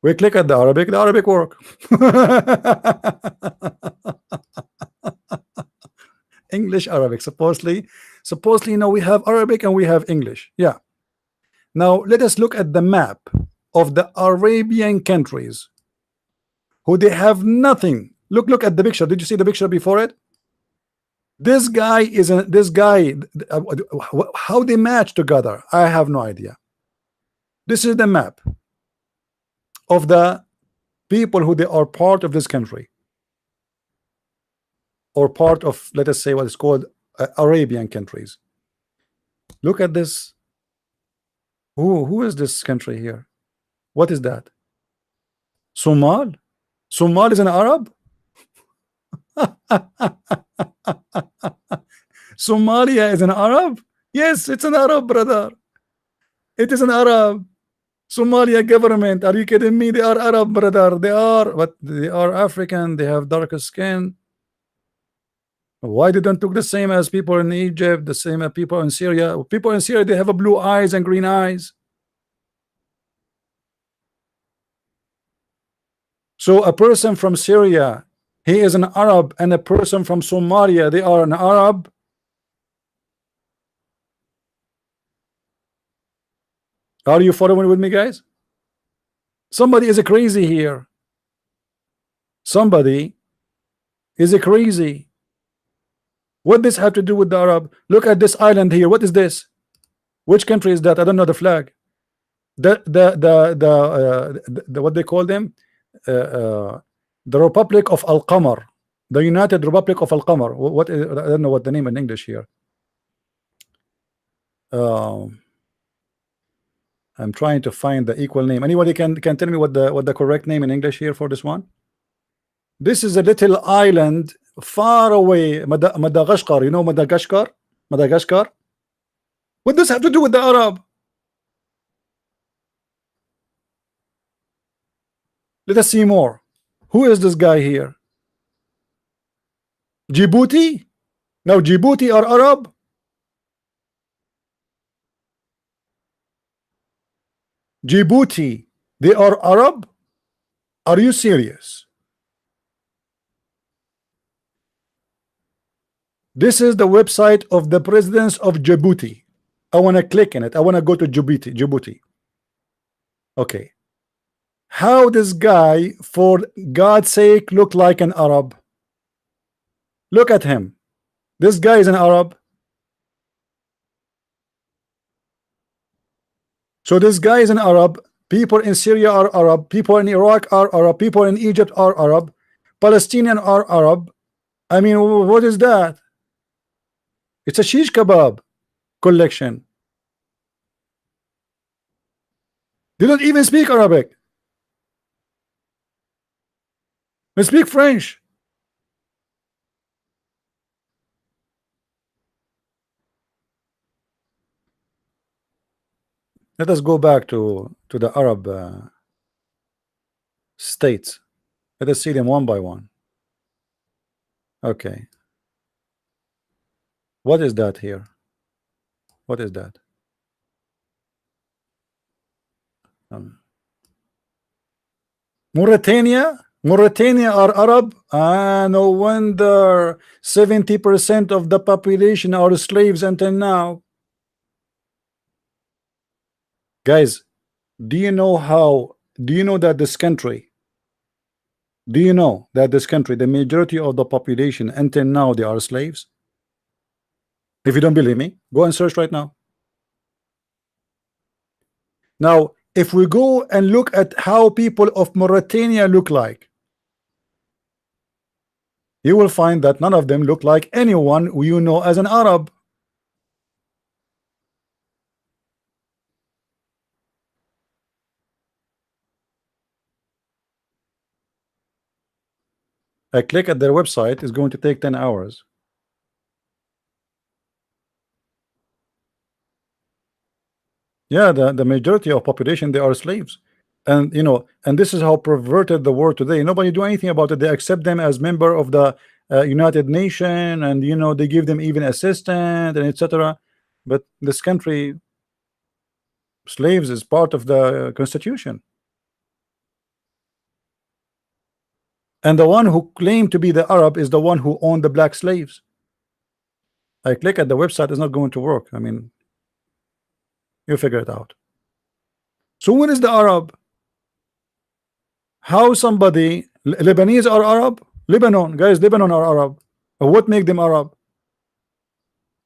We click at the Arabic work. English, Arabic. Supposedly, you know, we have Arabic and we have English. Yeah. Now let us look at the map of the Arabian countries who they have nothing. Look at the picture. Did you see the picture before it? This guy is this guy. How they match together, I have no idea. This is the map of the people who they are part of this country, or part of, let us say, what is called Arabian countries. Look at this. Who is this country here? What is that? Somal? Somal is an Arab? Somalia is an Arab? Yes, it's an Arab, brother. It is an Arab. Somalia government. Are you kidding me? They are Arab, brother. They are, but they are African. They have darker skin. Why they don't look the same as people in Egypt, the same as people in Syria? People in Syria, they have a blue eyes and green eyes. So a person from Syria, he is an Arab, and a person from Somalia, they are an Arab. Are you following with me, guys? Somebody is crazy here. Somebody is crazy. What does this have to do with the Arab? Look at this island here. What is this? Which country is that? I don't know the flag. The what they call them? The Republic of Al Qamar, the United Republic of Al Qamar. What is, I don't know what the name in English here. I'm trying to find the equal name. Anybody can tell me what the correct name in English here for this one? This is a little island far away, Madagascar. You know Madagascar? Madagascar. What does have to do with the Arab? Let us see more. Who is this guy here? Djibouti? Now Djibouti are Arab? Djibouti, they are Arab? Are you serious? This is the website of the presidents of Djibouti. I want to click in it. I want to go to Djibouti. Okay. How this guy, for God's sake, look like an Arab? Look at him. This guy is an Arab. So this guy is an Arab. People in Syria are Arab. People in Iraq are Arab. People in Egypt are Arab. Palestinians are Arab. I mean, what is that? It's a shish kebab collection. They don't even speak Arabic. They speak French. Let us go back to the Arab states. Let us see them one by one. Okay. What is that here? What is that? Mauritania? Mauritania are Arab? Ah, no wonder 70% of the population are slaves until now. Guys, do you know that this country, the majority of the population until now, they are slaves? If you don't believe me, go and search right now. Now, if we go and look at how people of Mauritania look like, you will find that none of them look like anyone you know as an Arab. I click at their website, it's going to take 10 hours. Yeah, the majority of population, they are slaves. And you know, and this is how perverted the world today. Nobody do anything about it. They accept them as member of the United Nation, and you know, they give them even assistant and etc. But this country, slaves is part of the constitution. And the one who claimed to be the Arab is the one who owned the black slaves. I click at the website, it's not going to work. I mean, you figure it out. So when is the Arab? How somebody, Lebanese are Arab? Lebanon, guys, Lebanon are Arab. What make them Arab?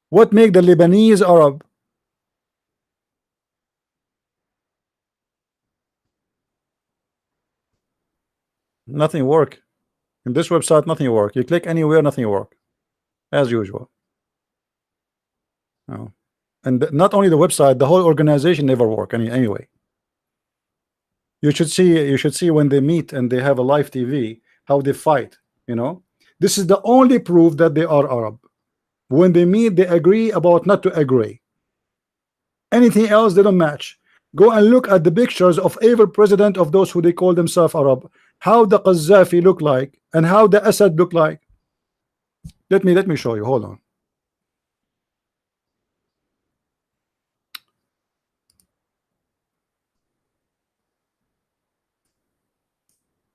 What make the Lebanese Arab? Nothing work. In this website, nothing work. You click anywhere, nothing work. As usual. Oh. And not only the website, the whole organization never work anyway. You should see when they meet and they have a live TV, how they fight, you know. This is the only proof that they are Arab. When they meet, they agree about not to agree. Anything else, they don't match. Go and look at the pictures of every president of those who they call themselves Arab. How the Qaddafi look like and how the Assad look like. Let me show you. Hold on.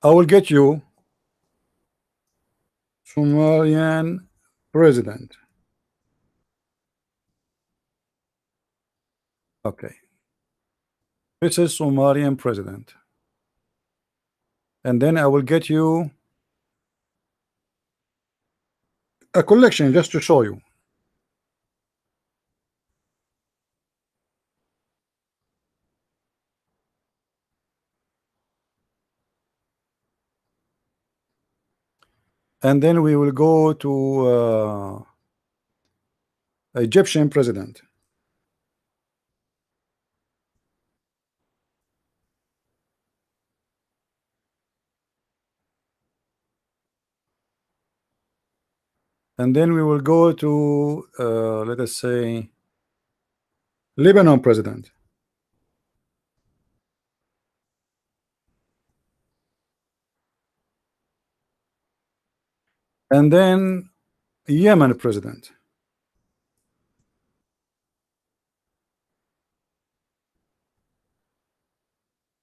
I will get you Sumerian president. Okay. This is Sumerian president. And then I will get you a collection just to show you. And then we will go to Egyptian president. And then we will go to let us say Lebanon president. And then Yemen president.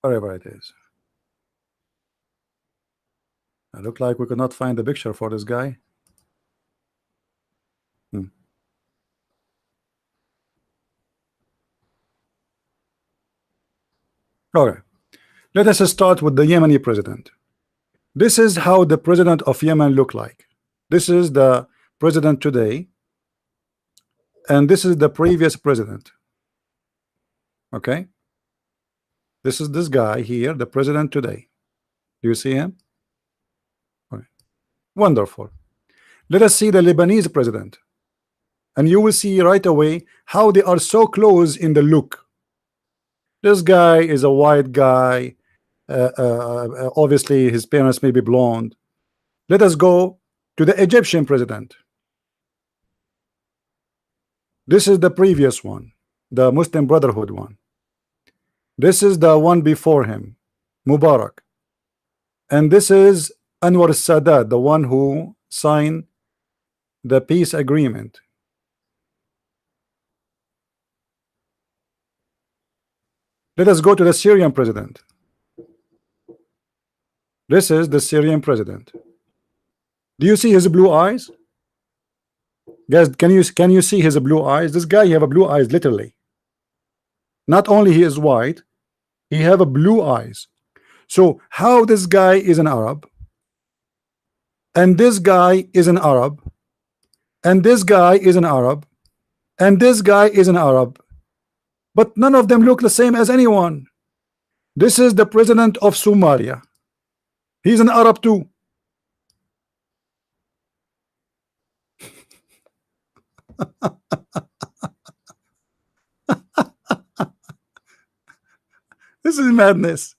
Wherever it is. It looked like we could not find the picture for this guy. Okay. Let us start with the Yemeni president. This is how the president of Yemen look like. This is the president today, and this is the previous president. Okay, this is this guy here, the president today. Do you see him? Okay. Wonderful. Let us see the Lebanese president, and you will see right away how they are so close in the look. This guy is a white guy. Obviously, his parents may be blonde. Let us go to the Egyptian president. This is the previous one, the Muslim Brotherhood one. This is the one before him, Mubarak. And this is Anwar Sadat, the one who signed the peace agreement. Let us go to the Syrian president. This is the Syrian president. Do you see his blue eyes? Guys, can you see his blue eyes? This guy, he have a blue eyes, literally. Not only he is white, he have a blue eyes. So how this guy is an Arab, and this guy is an Arab, and this guy is an Arab, and this guy is an Arab, but none of them look the same as anyone. This is the president of Somalia. He's an Arab too. This is madness.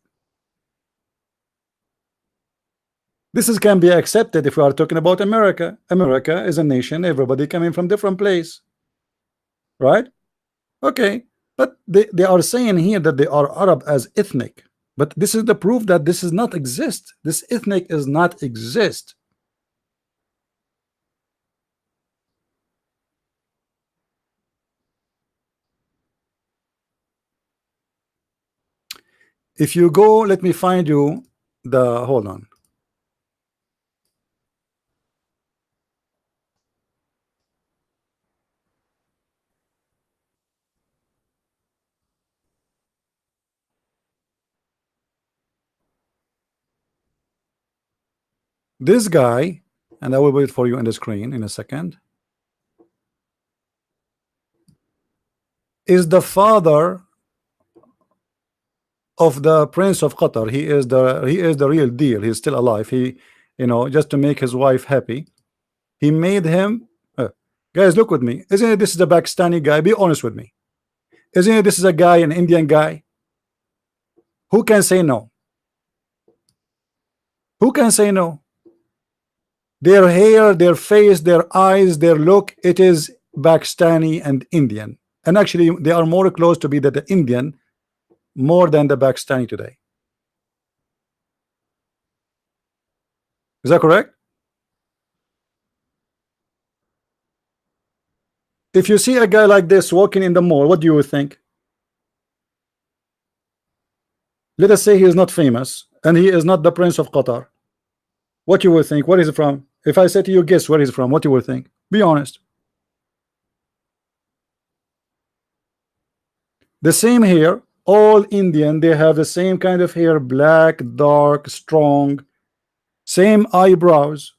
This is can be accepted if we are talking about America. America is a nation, everybody coming from different place, right? Okay, but they are saying here that they are Arab as ethnic, but this is the proof that this is not exist. This ethnic is not exist. If you go, let me find you the, hold on. This guy, and I will wait for you on the screen in a second, is the father of the Prince of Qatar. He is the real deal. He's still alive. He, you know, just to make his wife happy, he made him. Guys, look with me. Isn't it this is a Pakistani guy? Be honest with me. Isn't it this is a guy, an Indian guy? Who can say no? Who can say no? Their hair, their face, their eyes, their look, it is Pakistani and Indian. And actually, they are more close to be the Indian more than the Pakistani today. Is that correct? If you see a guy like this walking in the mall, what do you think? Let us say he is not famous and he is not the Prince of Qatar. What you will think? Where is he from? If I say to you, guess where he's from, what you will think? Be honest. The same here. All Indian, they have the same kind of hair, black, dark, strong, same eyebrows,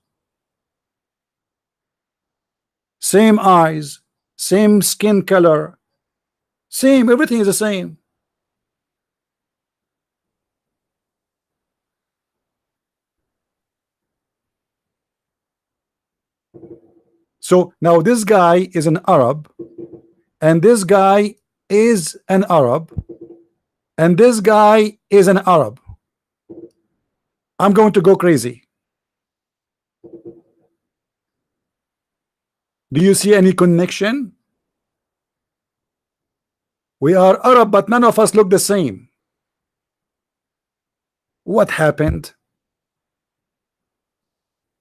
same eyes, same skin color, same, everything is the same. So now this guy is an Arab, and this guy is an Arab, and this guy is an Arab. I'm going to go crazy. Do you see any connection? We are Arab, but none of us look the same. What happened?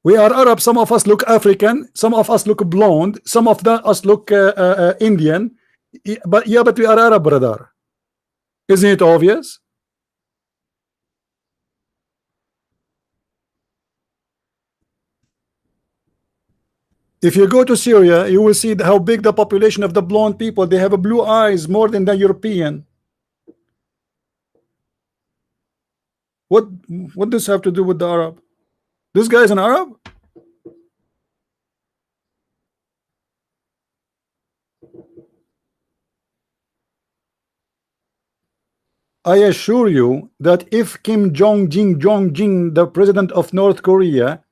We are Arab. Some of us look African. Some of us look blonde. Some of us look Indian. But yeah, but we are Arab, brother. Isn't it obvious? If you go to Syria, you will see how big the population of the blonde people. They have blue eyes more than the European. What does this have to do with the Arab? This guy is an Arab? I assure you that if Kim Jong-jin, the president of North Korea,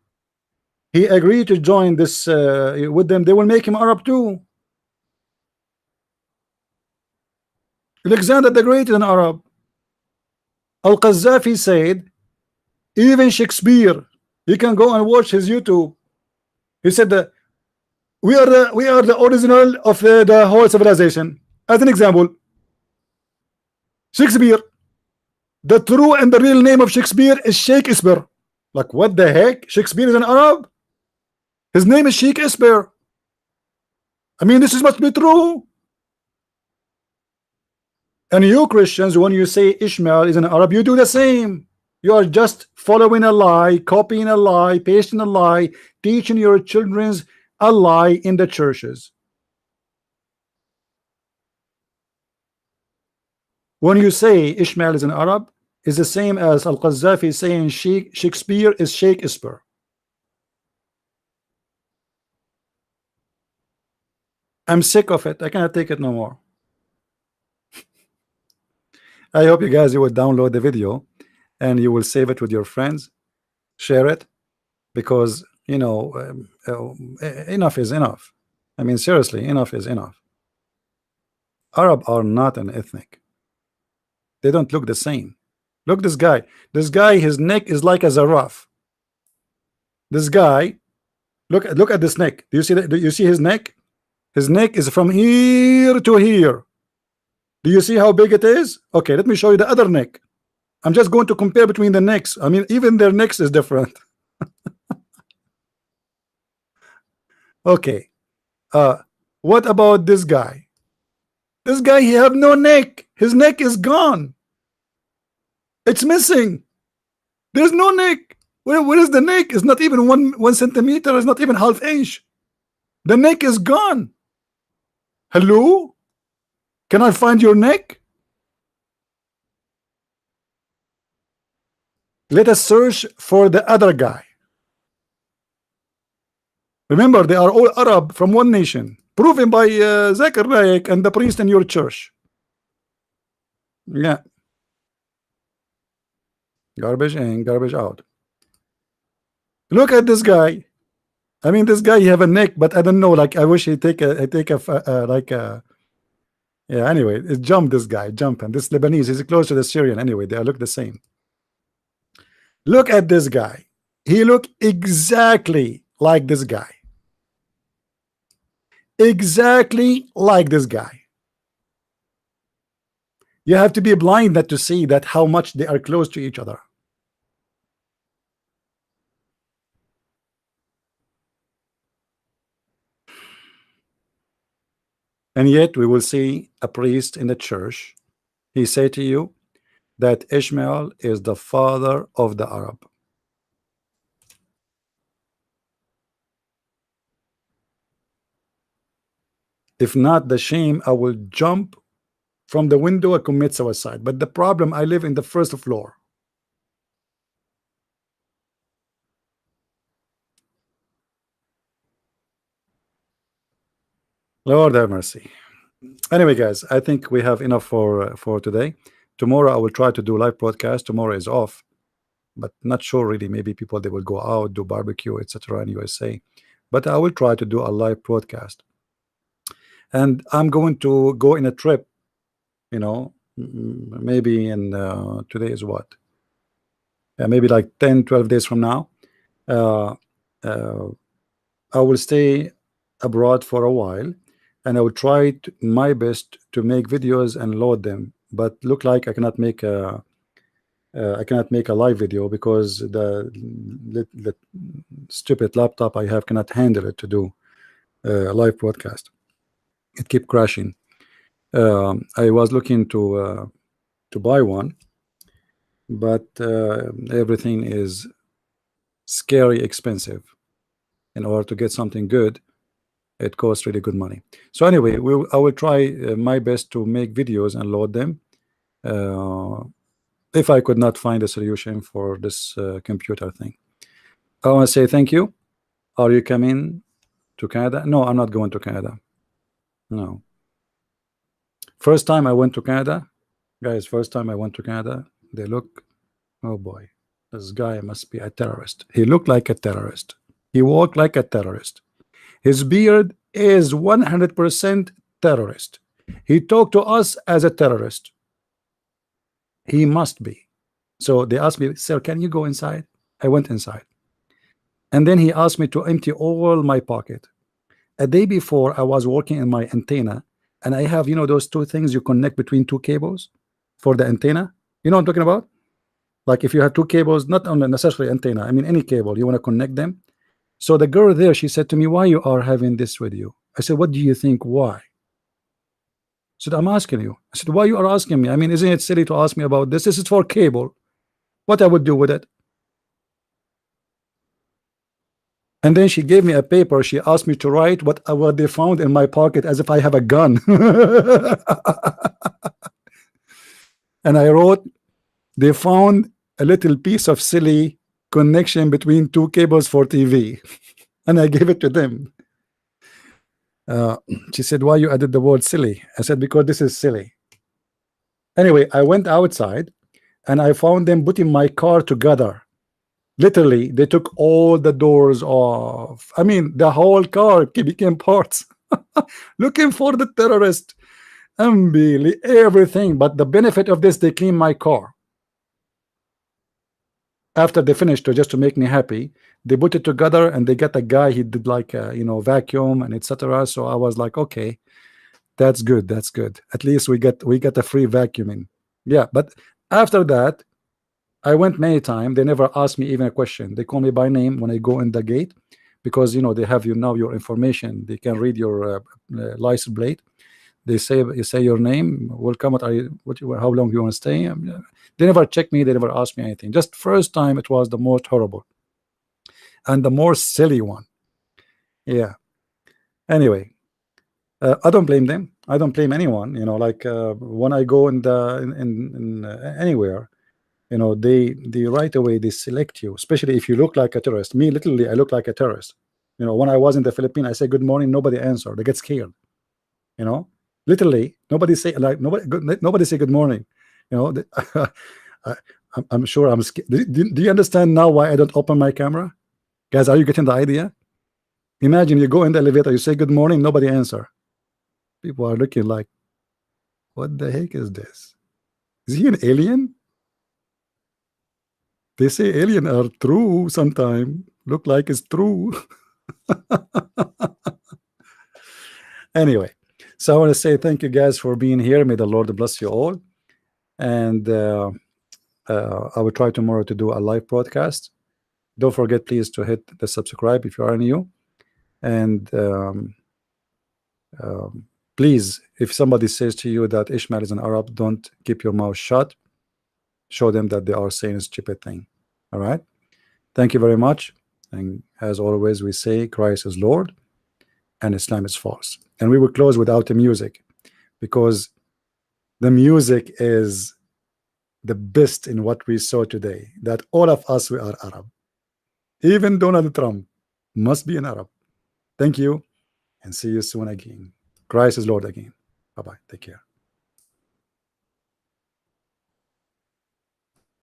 he agreed to join this with them, they will make him Arab too. Alexander the Great is an Arab. Al-Qaddafi said, even Shakespeare, you can go and watch his YouTube. He said that we are the original of the whole civilization. As an example, Shakespeare, the true and the real name of Shakespeare is Shakespeare. Like, what the heck? Shakespeare is an Arab? His name is Shakespeare. I mean, this must be true. And you Christians, when you say Ishmael is an Arab, you do the same. You are just following a lie, copying a lie, pasting a lie, teaching your children a lie in the churches. When you say Ishmael is an Arab, is the same as Al-Qaddafi saying Shakespeare is Shakespeare. I'm sick of it. I cannot take it no more. I hope you guys will download the video and you will save it with your friends, share it, because you know enough is enough. I mean, seriously, enough is enough. Arab are not an ethnic. They don't look the same. Look, this guy, his neck is like a giraffe. This guy, look at this neck. Do you see that? Do you see his neck? His neck is from here to here. Do you see how big it is? Okay, let me show you the other neck. I'm just going to compare between the necks. I mean, even their necks is different. Okay. What about this guy? This guy, he have no neck. His neck is gone. It's missing. There's no neck. Where is the neck? It's not even one centimeter. It's not even half inch. The neck is gone. Hello? Can I find your neck? Let us search for the other guy. Remember, they are all Arab from one nation, proven by Zakir Naik and the priest in your church. Yeah. Garbage in, garbage out. Look at this guy. I mean, this guy, he have a neck, but I don't know. Like, I wish he take a like a. Yeah. Anyway, it jumped. This guy jumping. This Lebanese is close to the Syrian. Anyway, they look the same. Look at this guy. He look exactly like this guy. Exactly like this guy. You have to be blind not to see that how much they are close to each other. And yet we will see a priest in the church, he say to you that Ishmael is the father of the Arab. If not the shame, I will jump from the window and commit suicide. But the problem, I live in the first floor. Lord have mercy. Anyway, guys, I think we have enough for today. Tomorrow I will try to do live broadcast. Tomorrow is off, but not sure really. Maybe people, they will go out, do barbecue, etc. in USA. But I will try to do a live broadcast. And I'm going to go in a trip, maybe in today is what? Maybe like 10-12 days from now. Uh, uh, I will stay abroad for a while, and I will try my best to make videos and load them. But look like I cannot make a live video because the stupid laptop I have cannot handle it to do a live broadcast. It keep crashing. I was looking to buy one, but everything is scary expensive. In order to get something good, it costs really good money. So anyway, I will try my best to make videos and load them. If I could not find a solution for this computer thing, I want to say thank you. Are you coming to Canada? No, I'm not going to Canada. No. First time I went to Canada, guys, first time I went to Canada, they look, oh boy, this guy must be a terrorist. He looked like a terrorist. He walked like a terrorist. His beard is 100% terrorist. He talked to us as a terrorist. He must be. So they asked me, sir, can you go inside? I went inside. And then he asked me to empty all my pocket. A day before, I was working in my antenna, and I have, those two things you connect between two cables for the antenna. You know what I'm talking about? Like if you have two cables, not on necessarily antenna, I mean any cable, you want to connect them. So the girl there, she said to me, why you are having this with you? I said, what do you think? Why? I said, I'm asking you. I said, why you are asking me? I mean, isn't it silly to ask me about this? This is for cable. What I would do with it? And then she gave me a paper. She asked me to write what they found in my pocket as if I have a gun. And I wrote, they found a little piece of silly connection between two cables for TV. And I gave it to them. She said, why you added the word silly? I said, because this is silly. Anyway, I went outside and I found them putting my car together. Literally, they took all the doors off. I mean, the whole car became parts. Looking for the terrorist. Everything. But the benefit of this, they cleaned my car. After they finished, just to make me happy, they put it together and they got a guy. He did like vacuum and etc. So I was like, okay, that's good. That's good. At least we get a free vacuuming. Yeah. But after that, I went many times. They never asked me even a question. They call me by name when I go in the gate, because they have your information. They can read your license plate. They say you say your name. Welcome. How long you want to stay? They never check me. They never ask me anything. Just first time, it was the most horrible and the more silly one. Yeah. Anyway, I don't blame them. I don't blame anyone. Like when I go in anywhere, they right away they select you, especially if you look like a terrorist. Me, literally, I look like a terrorist. When I was in the Philippines, I say good morning, nobody answered. They get scared. Literally, nobody say good morning. I'm sure I'm scared. Do you understand now why I don't open my camera? Guys, are you getting the idea? Imagine you go in the elevator, you say good morning, nobody answer. People are looking like, what the heck is this? Is he an alien? They say alien are true sometime. Look like it's true. Anyway, so I want to say thank you guys for being here. May the Lord bless you all. And I will try tomorrow to do a live broadcast. Don't forget, please, to hit the subscribe if you are new. And Please, if somebody says to you that Ishmael is an Arab, don't keep your mouth shut. Show them that they are saying a stupid thing. All right. Thank you very much. And as always, we say Christ is Lord and Islam is false. And we will close without the music, because the music is the best in what we saw today, that all of us, we are Arab. Even Donald Trump must be an Arab. Thank you, and see you soon again. Christ is Lord again. Bye-bye. Take care.